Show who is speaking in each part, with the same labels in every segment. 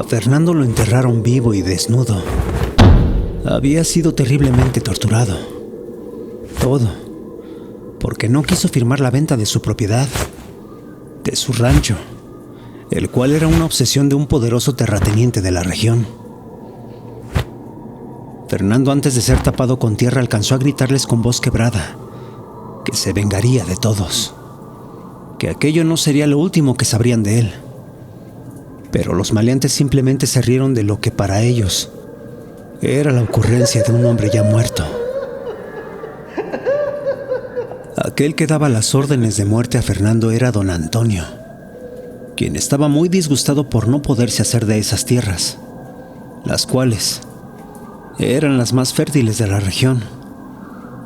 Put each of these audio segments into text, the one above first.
Speaker 1: Fernando lo enterraron vivo y desnudo. Había sido terriblemente torturado. Todo porque no quiso firmar la venta de su propiedad, de su rancho, el cual era una obsesión de un poderoso terrateniente de la región. Fernando, antes de ser tapado con tierra, alcanzó a gritarles con voz quebrada que se vengaría de todos, que aquello no sería lo último que sabrían de él. Pero los maleantes simplemente se rieron de lo que para ellos era la ocurrencia de un hombre ya muerto. Aquel que daba las órdenes de muerte a Fernando era don Antonio, quien estaba muy disgustado por no poderse hacer de esas tierras, las cuales eran las más fértiles de la región,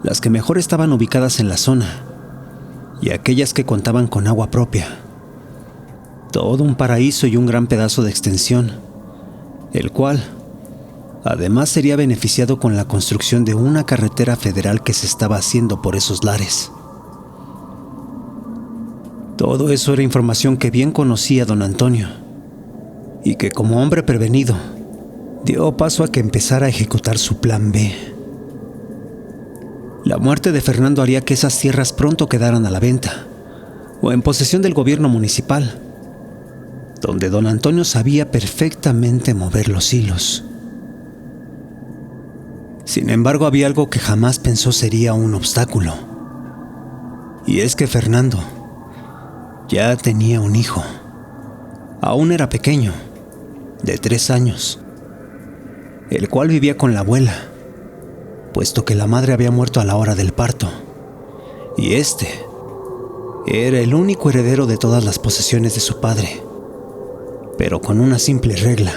Speaker 1: las que mejor estaban ubicadas en la zona y aquellas que contaban con agua propia. Todo un paraíso y un gran pedazo de extensión, el cual además sería beneficiado con la construcción de una carretera federal que se estaba haciendo por esos lares. Todo eso era información que bien conocía don Antonio y que, como hombre prevenido, dio paso a que empezara a ejecutar su plan B. La muerte de Fernando haría que esas tierras pronto quedaran a la venta o en posesión del gobierno municipal, donde don Antonio sabía perfectamente mover los hilos. Sin embargo, había algo que jamás pensó sería un obstáculo, y es que Fernando ya tenía un hijo. Aún era pequeño, de 3 años, el cual vivía con la abuela, puesto que la madre había muerto a la hora del parto, y este era el único heredero de todas las posesiones de su padre, pero con una simple regla,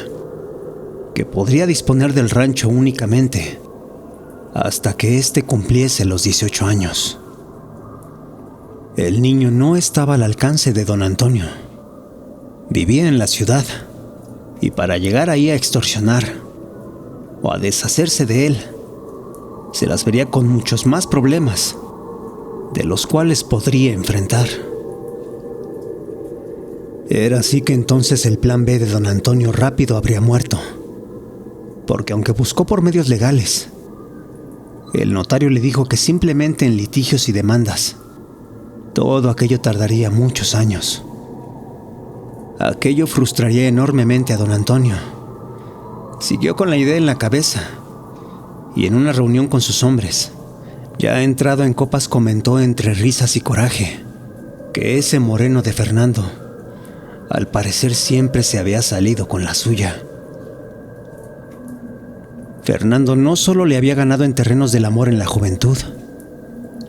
Speaker 1: que podría disponer del rancho únicamente hasta que éste cumpliese los 18 años. El niño no estaba al alcance de don Antonio. Vivía en la ciudad, y para llegar ahí a extorsionar o a deshacerse de él, se las vería con muchos más problemas de los cuales podría enfrentar. Era así que entonces el plan B de don Antonio rápido habría muerto, porque aunque buscó por medios legales, el notario le dijo que simplemente en litigios y demandas, todo aquello tardaría muchos años. Aquello frustraría enormemente a don Antonio. Siguió con la idea en la cabeza, y en una reunión con sus hombres, ya entrado en copas, comentó entre risas y coraje que ese moreno de Fernando, al parecer, siempre se había salido con la suya. Fernando no solo le había ganado en terrenos del amor en la juventud,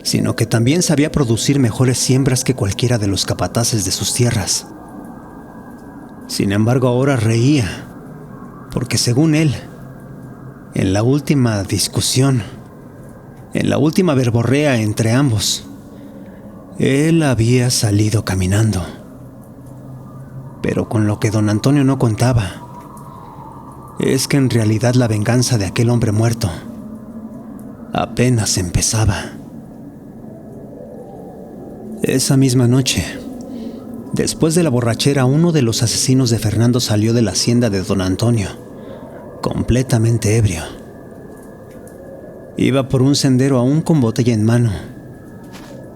Speaker 1: sino que también sabía producir mejores siembras que cualquiera de los capataces de sus tierras. Sin embargo, ahora reía, porque según él, en la última discusión, en la última verborrea entre ambos, él había salido caminando. Pero con lo que don Antonio no contaba es que en realidad la venganza de aquel hombre muerto apenas empezaba. Esa misma noche, después de la borrachera, uno de los asesinos de Fernando salió de la hacienda de don Antonio, completamente ebrio. Iba por un sendero aún con botella en mano,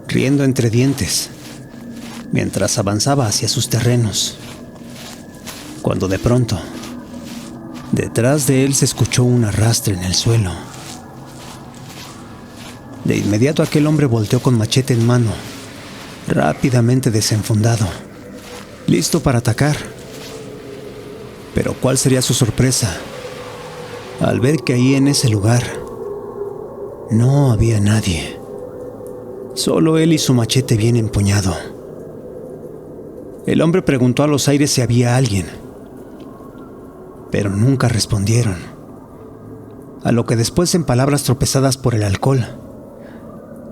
Speaker 1: riendo entre dientes, mientras avanzaba hacia sus terrenos, cuando de pronto, detrás de él se escuchó un arrastre en el suelo. De inmediato aquel hombre volteó con machete en mano, rápidamente desenfundado, listo para atacar. Pero ¿cuál sería su sorpresa al ver que ahí en ese lugar no había nadie? Solo él y su machete bien empuñado. El hombre preguntó a los aires si había alguien, pero nunca respondieron. A lo que después, en palabras tropezadas por el alcohol,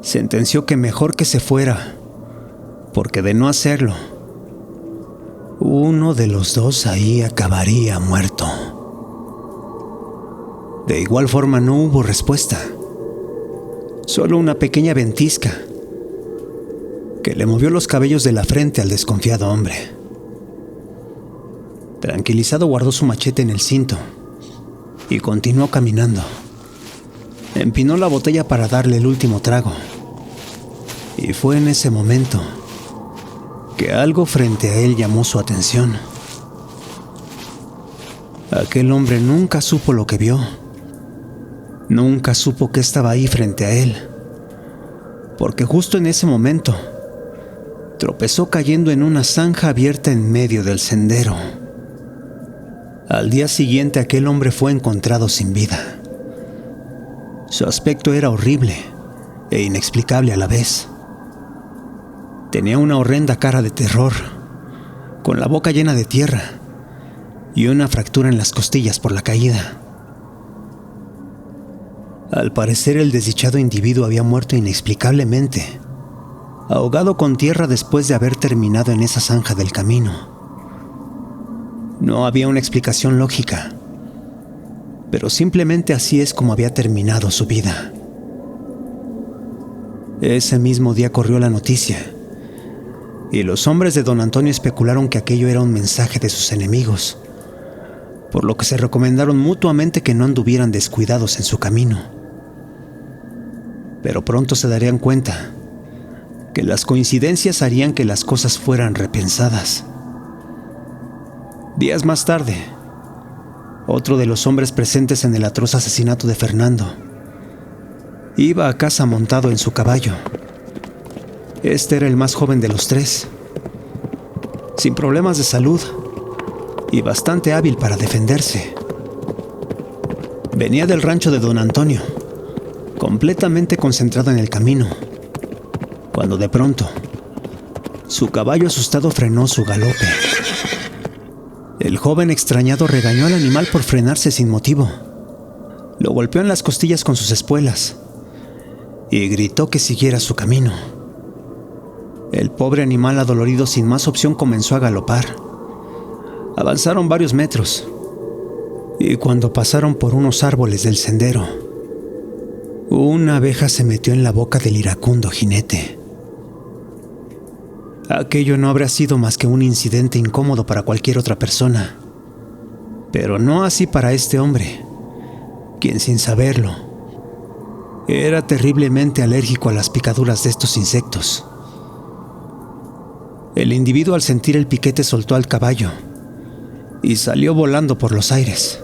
Speaker 1: sentenció que mejor que se fuera, porque de no hacerlo, uno de los dos ahí acabaría muerto. De igual forma no hubo respuesta, solo una pequeña ventisca que le movió los cabellos de la frente al desconfiado hombre. Tranquilizado, guardó su machete en el cinto y continuó caminando. Empinó la botella para darle el último trago. Y fue en ese momento que algo frente a él llamó su atención. Aquel hombre nunca supo lo que vio. Nunca supo que estaba ahí frente a él, porque justo en ese momento tropezó cayendo en una zanja abierta en medio del sendero. Al día siguiente, aquel hombre fue encontrado sin vida. Su aspecto era horrible e inexplicable a la vez. Tenía una horrenda cara de terror, con la boca llena de tierra y una fractura en las costillas por la caída. Al parecer, el desdichado individuo había muerto inexplicablemente, ahogado con tierra después de haber terminado en esa zanja del camino. No había una explicación lógica, pero simplemente así es como había terminado su vida. Ese mismo día corrió la noticia, y los hombres de don Antonio especularon que aquello era un mensaje de sus enemigos, por lo que se recomendaron mutuamente que no anduvieran descuidados en su camino. Pero pronto se darían cuenta que las coincidencias harían que las cosas fueran repensadas. Días más tarde, otro de los hombres presentes en el atroz asesinato de Fernando iba a casa montado en su caballo. Este era el más joven de los tres, sin problemas de salud y bastante hábil para defenderse. Venía del rancho de don Antonio, completamente concentrado en el camino, cuando de pronto su caballo asustado frenó su galope. El joven extrañado regañó al animal por frenarse sin motivo. Lo golpeó en las costillas con sus espuelas y gritó que siguiera su camino. El pobre animal, adolorido sin más opción, comenzó a galopar. Avanzaron varios metros y cuando pasaron por unos árboles del sendero, una abeja se metió en la boca del iracundo jinete. Aquello no habría sido más que un incidente incómodo para cualquier otra persona, pero no así para este hombre, quien sin saberlo, era terriblemente alérgico a las picaduras de estos insectos. El individuo, al sentir el piquete, soltó al caballo y salió volando por los aires.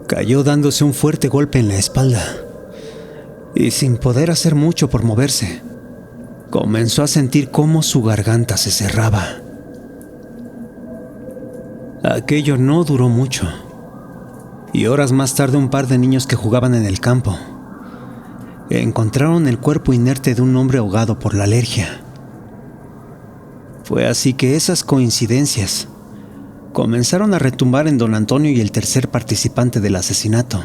Speaker 1: Cayó dándose un fuerte golpe en la espalda y, sin poder hacer mucho por moverse, comenzó a sentir cómo su garganta se cerraba. Aquello no duró mucho, y horas más tarde un par de niños que jugaban en el campo encontraron el cuerpo inerte de un hombre ahogado por la alergia. Fue así que esas coincidencias comenzaron a retumbar en don Antonio y el tercer participante del asesinato.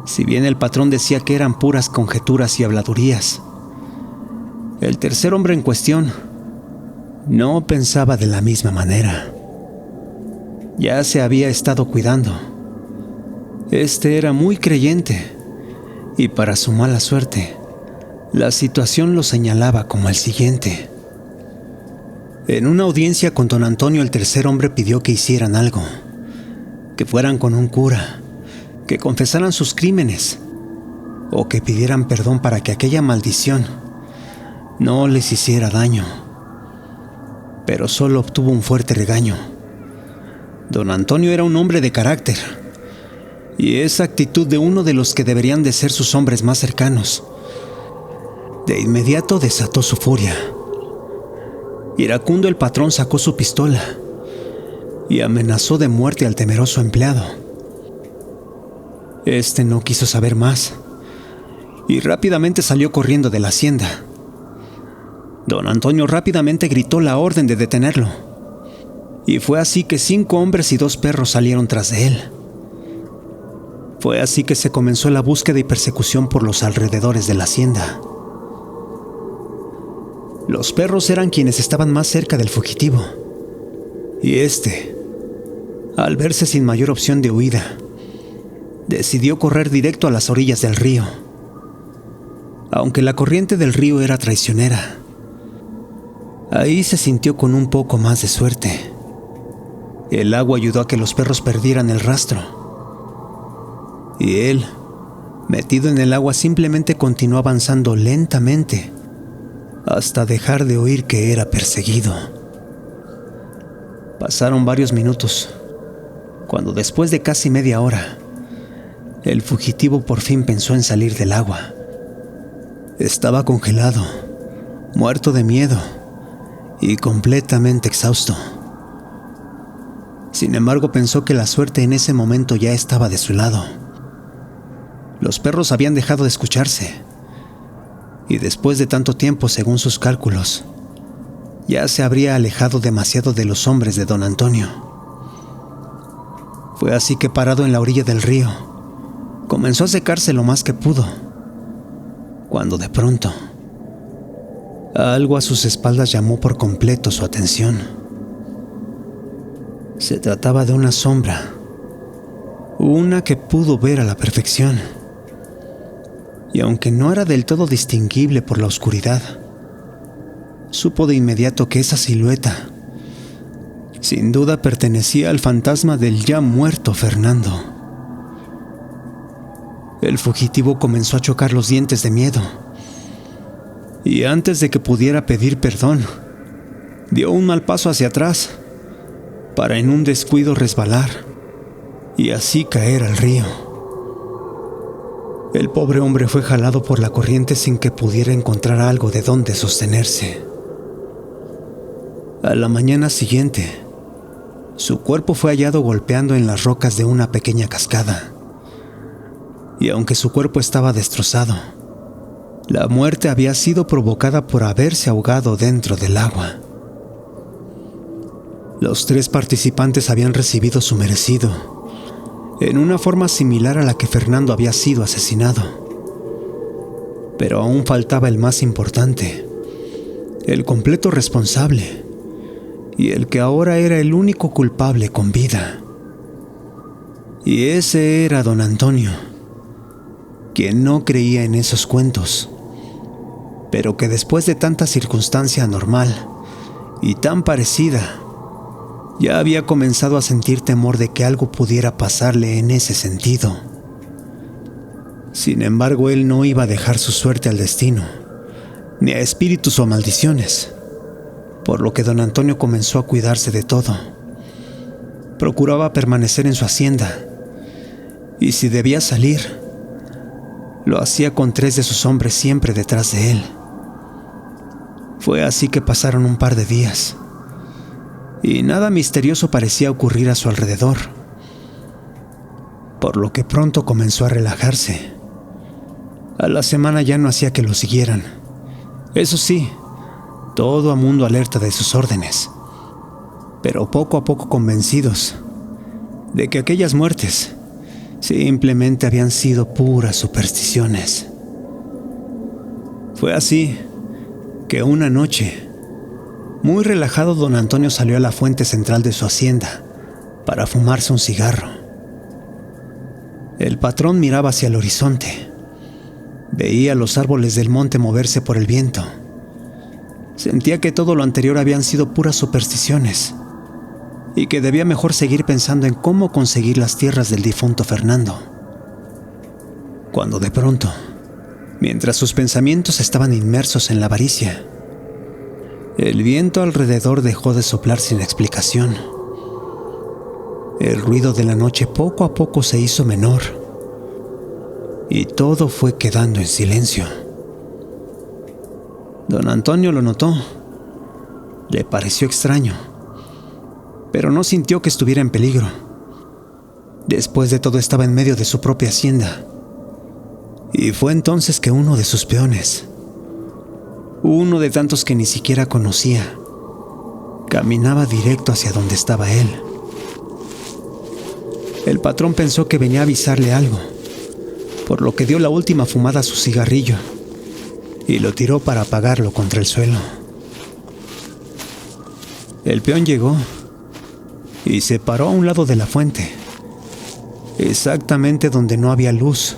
Speaker 1: Si bien el patrón decía que eran puras conjeturas y habladurías, el tercer hombre en cuestión no pensaba de la misma manera. Ya se había estado cuidando. Este era muy creyente y, para su mala suerte, la situación lo señalaba como el siguiente. En una audiencia con don Antonio, el tercer hombre pidió que hicieran algo, que fueran con un cura, que confesaran sus crímenes o que pidieran perdón para que aquella maldición no les hiciera daño. Pero solo obtuvo un fuerte regaño. Don Antonio era un hombre de carácter, y esa actitud de uno de los que deberían de ser sus hombres más cercanos de inmediato desató su furia. Iracundo, el patrón, sacó su pistola y amenazó de muerte al temeroso empleado. Este no quiso saber más y rápidamente salió corriendo de la hacienda. Don Antonio rápidamente gritó la orden de detenerlo, y fue así que 5 hombres y 2 perros salieron tras de él. Fue así que se comenzó la búsqueda y persecución por los alrededores de la hacienda. Los perros eran quienes estaban más cerca del fugitivo, y este, al verse sin mayor opción de huida, decidió correr directo a las orillas del río. Aunque la corriente del río era traicionera, ahí se sintió con un poco más de suerte. El agua ayudó a que los perros perdieran el rastro. Y él, metido en el agua, simplemente continuó avanzando lentamente hasta dejar de oír que era perseguido. Pasaron varios minutos, cuando después de casi media hora, el fugitivo por fin pensó en salir del agua. Estaba congelado, muerto de miedo y completamente exhausto. Sin embargo, pensó que la suerte en ese momento ya estaba de su lado. Los perros habían dejado de escucharse, y después de tanto tiempo, según sus cálculos, ya se habría alejado demasiado de los hombres de don Antonio. Fue así que, parado en la orilla del río, comenzó a secarse lo más que pudo, cuando de pronto algo a sus espaldas llamó por completo su atención. Se trataba de una sombra, una que pudo ver a la perfección, y aunque no era del todo distinguible por la oscuridad, supo de inmediato que esa silueta sin duda pertenecía al fantasma del ya muerto Fernando. El fugitivo comenzó a chocar los dientes de miedo, y antes de que pudiera pedir perdón, dio un mal paso hacia atrás para en un descuido resbalar y así caer al río. El pobre hombre fue jalado por la corriente sin que pudiera encontrar algo de donde sostenerse. A la mañana siguiente, su cuerpo fue hallado golpeando en las rocas de una pequeña cascada. Y aunque su cuerpo estaba destrozado, la muerte había sido provocada por haberse ahogado dentro del agua. Los 3 participantes habían recibido su merecido, en una forma similar a la que Fernando había sido asesinado. Pero aún faltaba el más importante, el completo responsable, y el que ahora era el único culpable con vida. Y ese era don Antonio, quien no creía en esos cuentos, pero que después de tanta circunstancia anormal y tan parecida, ya había comenzado a sentir temor de que algo pudiera pasarle en ese sentido. Sin embargo, él no iba a dejar su suerte al destino, ni a espíritus o maldiciones, por lo que don Antonio comenzó a cuidarse de todo. Procuraba permanecer en su hacienda, y si debía salir, lo hacía con 3 de sus hombres siempre detrás de él. Fue así que pasaron un par de días, y nada misterioso parecía ocurrir a su alrededor, por lo que pronto comenzó a relajarse. A la semana ya no hacía que lo siguieran. Eso sí, todo a mundo alerta de sus órdenes, pero poco a poco convencidos de que aquellas muertes simplemente habían sido puras supersticiones. Fue así que una noche, muy relajado, don Antonio salió a la fuente central de su hacienda para fumarse un cigarro. El patrón miraba hacia el horizonte. Veía los árboles del monte moverse por el viento. Sentía que todo lo anterior habían sido puras supersticiones y que debía mejor seguir pensando en cómo conseguir las tierras del difunto Fernando. Cuando de pronto, mientras sus pensamientos estaban inmersos en la avaricia, el viento alrededor dejó de soplar sin explicación. El ruido de la noche poco a poco se hizo menor y todo fue quedando en silencio. Don Antonio lo notó. Le pareció extraño, pero no sintió que estuviera en peligro. Después de todo, estaba en medio de su propia hacienda. Y fue entonces que uno de sus peones, uno de tantos que ni siquiera conocía, caminaba directo hacia donde estaba él. El patrón pensó que venía a avisarle algo, por lo que dio la última fumada a su cigarrillo y lo tiró para apagarlo contra el suelo. El peón llegó y se paró a un lado de la fuente, exactamente donde no había luz,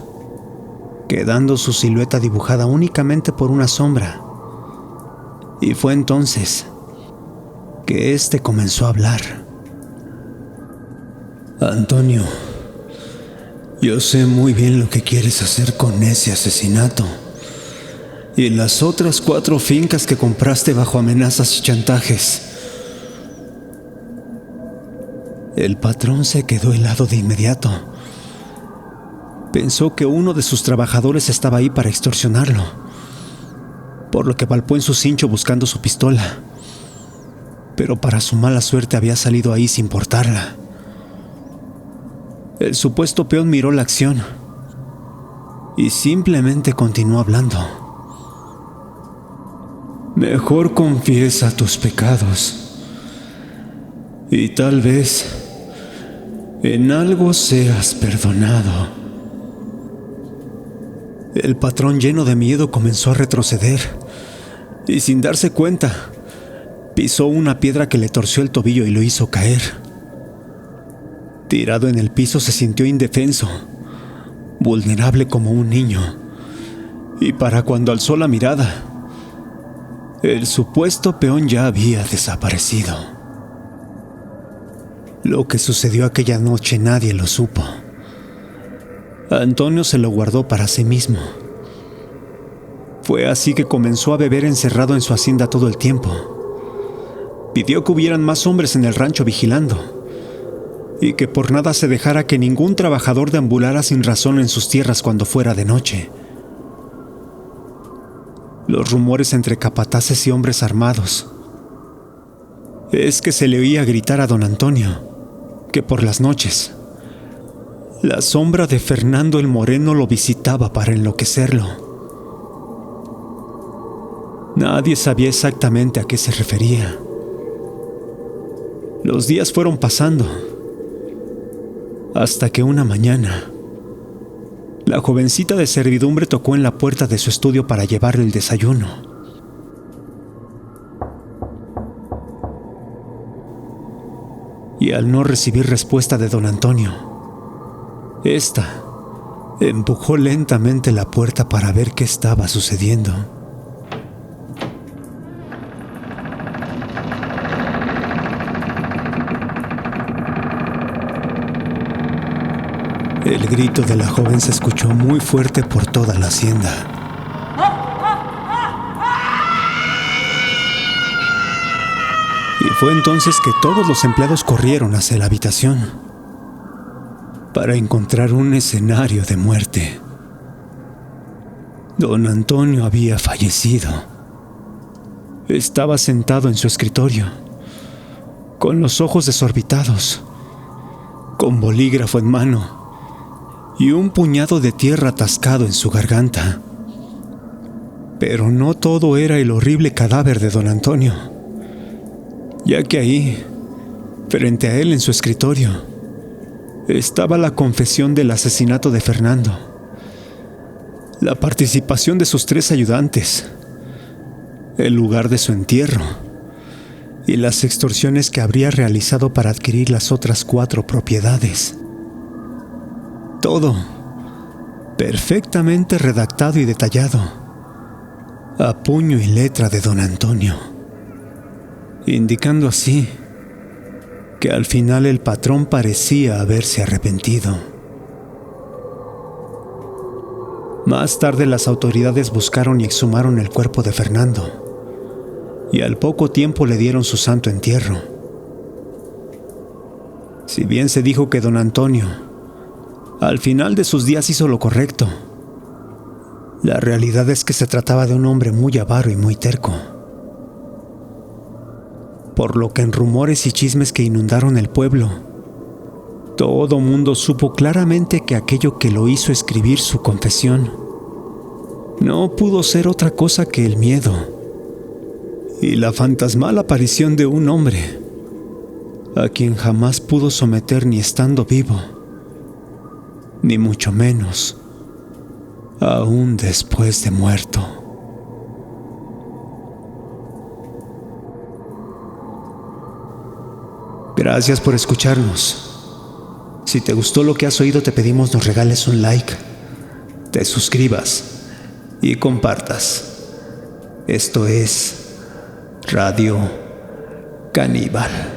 Speaker 1: quedando su silueta dibujada únicamente por una sombra. Y fue entonces que éste comenzó a hablar. Antonio, yo sé muy bien lo que quieres hacer con ese asesinato y las otras 4 fincas que compraste bajo amenazas y chantajes. El patrón se quedó helado de inmediato. Pensó que uno de sus trabajadores estaba ahí para extorsionarlo, por lo que palpó en su cincho buscando su pistola. Pero para su mala suerte había salido ahí sin portarla. El supuesto peón miró la acción y simplemente continuó hablando. Mejor confiesa tus pecados y tal vez en algo seas perdonado. El patrón, lleno de miedo, comenzó a retroceder y, sin darse cuenta, pisó una piedra que le torció el tobillo y lo hizo caer. Tirado en el piso, se sintió indefenso, vulnerable como un niño, y para cuando alzó la mirada, el supuesto peón ya había desaparecido. Lo que sucedió aquella noche nadie lo supo. Antonio se lo guardó para sí mismo. Fue así que comenzó a beber encerrado en su hacienda todo el tiempo. Pidió que hubieran más hombres en el rancho vigilando y que por nada se dejara que ningún trabajador deambulara sin razón en sus tierras cuando fuera de noche. Los rumores entre capataces y hombres armados es que se le oía gritar a don Antonio que por las noches la sombra de Fernando el Moreno lo visitaba para enloquecerlo. Nadie sabía exactamente a qué se refería. Los días fueron pasando, hasta que una mañana, la jovencita de servidumbre tocó en la puerta de su estudio para llevarle el desayuno. Y al no recibir respuesta de don Antonio, esta empujó lentamente la puerta para ver qué estaba sucediendo. El grito de la joven se escuchó muy fuerte por toda la hacienda. Y fue entonces que todos los empleados corrieron hacia la habitación para encontrar un escenario de muerte. Don Antonio había fallecido. Estaba sentado en su escritorio, con los ojos desorbitados, con bolígrafo en mano y un puñado de tierra atascado en su garganta. Pero no todo era el horrible cadáver de don Antonio, ya que ahí, frente a él en su escritorio, estaba la confesión del asesinato de Fernando, la participación de sus 3 ayudantes, el lugar de su entierro y las extorsiones que habría realizado para adquirir las otras 4 propiedades. Todo perfectamente redactado y detallado, a puño y letra de don Antonio, indicando así que al final el patrón parecía haberse arrepentido. Más tarde las autoridades buscaron y exhumaron el cuerpo de Fernando, y al poco tiempo le dieron su santo entierro. Si bien se dijo que don Antonio al final de sus días hizo lo correcto, la realidad es que se trataba de un hombre muy avaro y muy terco. Por lo que en rumores y chismes que inundaron el pueblo, todo mundo supo claramente que aquello que lo hizo escribir su confesión no pudo ser otra cosa que el miedo y la fantasmal aparición de un hombre a quien jamás pudo someter ni estando vivo, ni mucho menos aún después de muerto. Gracias por escucharnos. Si te gustó lo que has oído, te pedimos nos regales un like, te suscribas y compartas. Esto es Radio Caníbal.